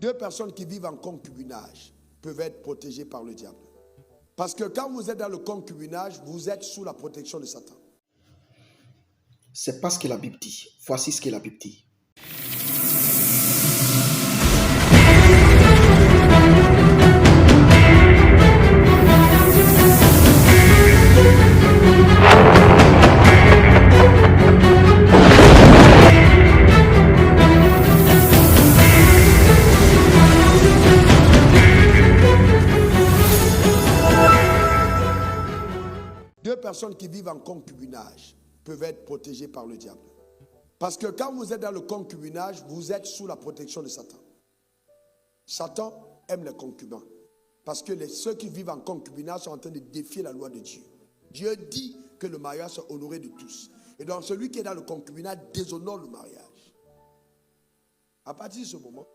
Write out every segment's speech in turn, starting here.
Deux personnes qui vivent en concubinage peuvent être protégées par le diable. Parce que quand vous êtes dans le concubinage, vous êtes sous la protection de Satan. C'est pas ce que la Bible dit. Voici ce que la Bible dit. Deux personnes qui vivent en concubinage peuvent être protégées par le diable. Parce que quand vous êtes dans le concubinage, vous êtes sous la protection de Satan. Satan aime les concubins. Parce que ceux qui vivent en concubinage sont en train de défier la loi de Dieu. Dieu dit que le mariage soit honoré de tous. Et donc celui qui est dans le concubinage déshonore le mariage. À partir de ce moment,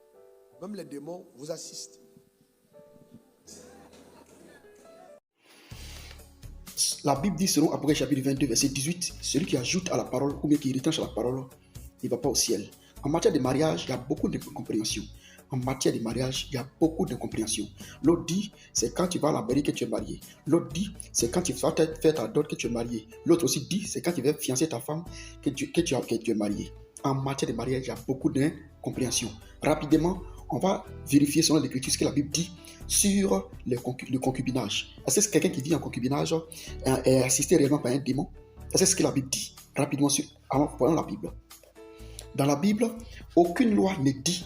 même les démons vous assistent. La Bible dit selon Apocalypse chapitre 22, verset 18, celui qui ajoute à la parole ou bien qui retranche à la parole, il ne va pas au ciel. En matière de mariage, il y a beaucoup d'incompréhension. En matière de mariage, il y a beaucoup d'incompréhension. L'autre dit, c'est quand tu vas à la mairie que tu es marié. L'autre dit, c'est quand tu vas faire ta dot que tu es marié. L'autre aussi dit, c'est quand tu vas fiancer ta femme que tu es marié. En matière de mariage, il y a beaucoup d'incompréhension. Rapidement, on va vérifier selon l'Écriture ce que la Bible dit sur le concubinage. Est-ce que quelqu'un qui vit en concubinage est assisté réellement par un démon? Est-ce ce que la Bible dit? Rapidement, voyons la Bible. Dans la Bible, aucune loi ne dit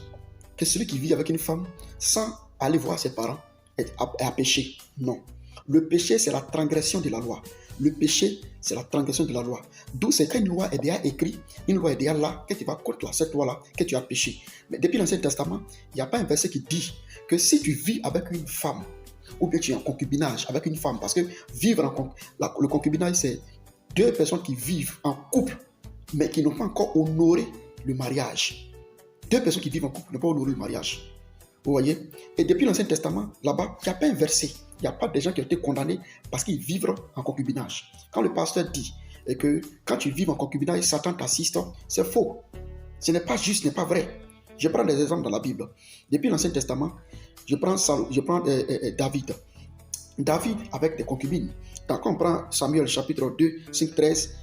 que celui qui vit avec une femme sans aller voir ses parents est à péché. Non. Le péché, c'est la transgression de la loi. Le péché, c'est la transgression de la loi. D'où c'est quand une loi est déjà écrite, une loi est déjà là, que tu vas contre cette loi-là, que tu as péché. Mais depuis l'Ancien Testament, il n'y a pas un verset qui dit que si tu vis avec une femme, ou bien tu es en concubinage avec une femme, parce que vivre le concubinage, c'est deux personnes qui vivent en couple, mais qui n'ont pas encore honoré le mariage. Deux personnes qui vivent en couple n'ont pas honoré le mariage. Vous voyez? Et depuis l'Ancien Testament, là-bas, il n'y a pas un verset. Il n'y a pas de gens qui ont été condamnés parce qu'ils vivent en concubinage. Quand le pasteur dit que quand tu vis en concubinage, Satan t'assiste, c'est faux. Ce n'est pas juste, ce n'est pas vrai. Je prends des exemples dans la Bible. Depuis l'Ancien Testament, je prends David. David avec des concubines. Quand on prend Samuel chapitre 2, 5, 13,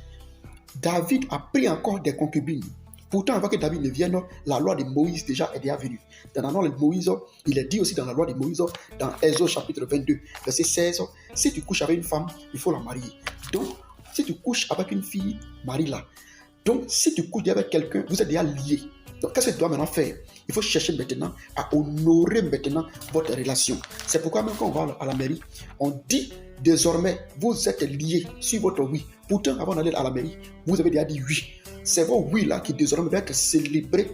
David a pris encore des concubines. Pourtant, avant que David ne vienne, la loi de Moïse déjà est déjà venue. Dans la loi de Moïse, il est dit aussi dans la loi de Moïse, dans Exode chapitre 22, verset 16, si tu couches avec une femme, il faut la marier. Donc, si tu couches avec une fille, marie-la. Donc, si tu couches avec quelqu'un, vous êtes déjà liés. Donc, qu'est-ce que tu dois maintenant faire? Il faut chercher maintenant à honorer maintenant votre relation. C'est pourquoi même quand on va à la mairie, on dit désormais, vous êtes liés sur votre oui. Pourtant, avant d'aller à la mairie, vous avez déjà dit oui. C'est vos oui là qui désormais va être célébré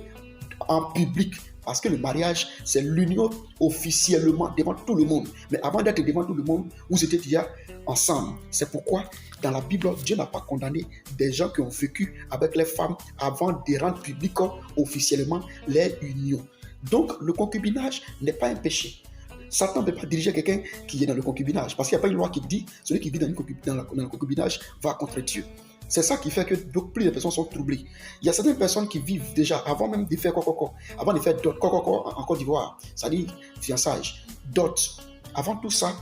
en public. Parce que le mariage, c'est l'union officiellement devant tout le monde. Mais avant d'être devant tout le monde, vous étiez déjà ensemble. C'est pourquoi dans la Bible, Dieu n'a pas condamné des gens qui ont vécu avec les femmes avant de rendre public officiellement leur union. Donc, le concubinage n'est pas un péché. Satan ne peut pas diriger quelqu'un qui est dans le concubinage. Parce qu'il n'y a pas une loi qui dit celui qui vit dans le concubinage va contre Dieu. C'est ça qui fait que plus de personnes sont troublées. Il y a certaines personnes qui vivent déjà avant même de faire avant de faire dot, en Côte d'Ivoire, c'est-à-dire fiançage, dot. Avant tout ça,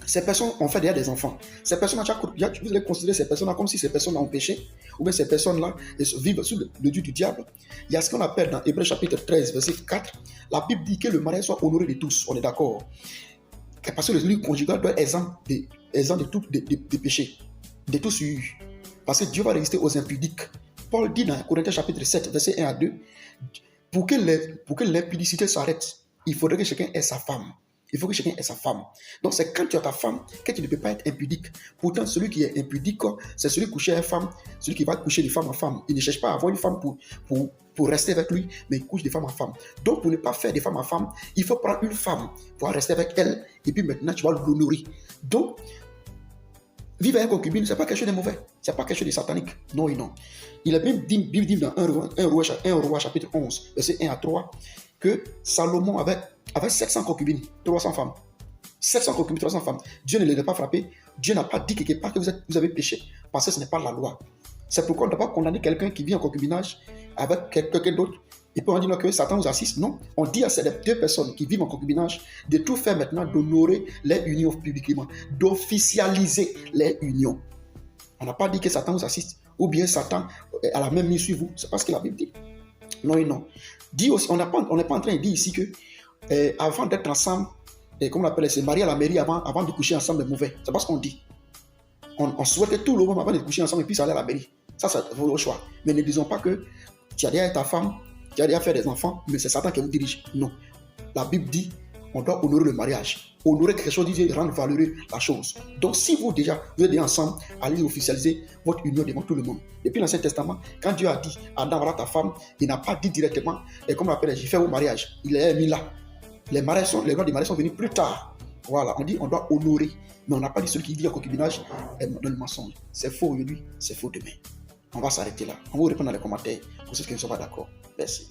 ces personnes ont fait déjà des enfants. Ces personnes, vous allez considérer ces personnes-là comme si ces personnes ont péché, ou bien ces personnes-là vivent sous le dieu du diable. Il y a ce qu'on appelle dans Hébreux chapitre 13, verset 4, la Bible dit que le mariage soit honoré de tous. On est d'accord. Parce que le lieu conjugal doit être exempt de tout de péché, de tout souillure. Parce que Dieu va résister aux impudiques. Paul dit dans Corinthiens chapitre 7, verset 1 à 2, pour que l'impudicité s'arrête, il faudrait que chacun ait sa femme. Il faut que chacun ait sa femme. Donc c'est quand tu as ta femme que tu ne peux pas être impudique. Pourtant, celui qui est impudique, c'est celui qui couche avec une femme, celui qui va coucher de femme en femme. Il ne cherche pas à avoir une femme pour rester avec lui, mais il couche de femme en femme. Donc pour ne pas faire de femme en femme, il faut prendre une femme pour rester avec elle, et puis maintenant tu vas l'honorer. Donc, vivre avec un concubine, ce n'est pas quelque chose de mauvais. Ce n'est pas quelque chose de satanique. Non et non. Il est bien dit dans 1 roi chapitre 11, verset 1 à 3, que Salomon avait 700 concubines, 300 femmes. 700 concubines, 300 femmes. Dieu ne les a pas frappées. Dieu n'a pas dit quelque part que vous avez péché. Parce que ce n'est pas la loi. C'est pourquoi on ne doit pas condamner quelqu'un qui vit en concubinage avec quelqu'un d'autre. Et puis on dit non, que Satan nous assiste. Non, on dit à ces deux personnes qui vivent en concubinage de tout faire maintenant, d'honorer les unions publiquement, d'officialiser les unions. On n'a pas dit que Satan vous assiste, ou bien Satan a la même mise sur vous. C'est pas ce que la Bible dit. Non et non. Dit aussi, on n'est pas en train de dire ici que avant d'être ensemble, comme on appelle, se marier à la mairie avant de coucher ensemble est mauvais. C'est pas ce qu'on dit. On souhaite que tout le monde avant de coucher ensemble et puis aller à la mairie. Ça, c'est votre choix. Mais ne disons pas que tu as déjà ta femme, tu as déjà fait des enfants, mais c'est Satan qui vous dirige. Non. La Bible dit on doit honorer le mariage. Honorer quelque chose, dit rendre valeureux la chose. Donc, si vous êtes déjà ensemble, allez officialiser votre union devant tout le monde. Depuis l'Ancien Testament, quand Dieu a dit Adam, voilà ta femme, il n'a pas dit directement, et comme on l'appelle, j'ai fait au mariage. Il est mis là. Les lois des mariages sont venus plus tard. Voilà, on dit on doit honorer. Mais on n'a pas dit celui qui vit en concubinage dans le mensonge. C'est faux aujourd'hui, c'est faux demain. On va s'arrêter là. On va vous répondre dans les commentaires pour ceux qui ne sont pas d'accord. Merci.